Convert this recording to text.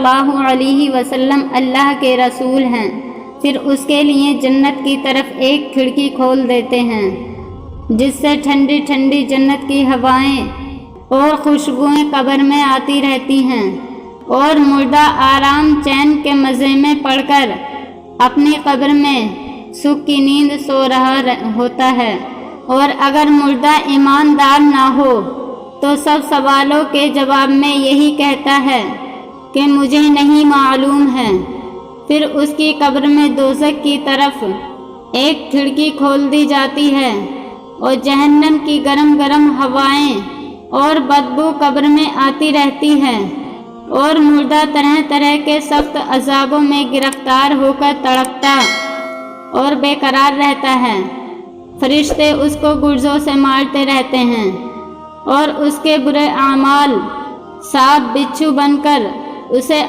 اللہ علیہ وسلم اللہ کے رسول ہیں، پھر اس کے لیے جنت کی طرف ایک کھڑکی کھول دیتے ہیں جس سے ٹھنڈی ٹھنڈی جنت کی ہوائیں اور خوشبوئیں قبر میں آتی رہتی ہیں، اور مردہ آرام چین کے مزے میں پڑ کر اپنی قبر میں سکھ کی نیند سو رہا ہوتا ہے۔ اور اگر مردہ ایماندار نہ ہو تو سب سوالوں کے جواب میں یہی کہتا ہے کہ مجھے نہیں معلوم ہے۔ پھر اس کی قبر میں دوزخ کی طرف ایک کھڑکی کھول دی جاتی ہے اور جہنم کی گرم گرم ہوائیں اور بدبو قبر میں آتی رہتی ہے، اور مردہ طرح طرح کے سخت عذابوں میں گرفتار ہو کر تڑپتا اور بے قرار رہتا ہے۔ فرشتے اس کو گرزوں سے مارتے رہتے ہیں اور اس کے برے اعمال سانپ بچھو بن کر اسے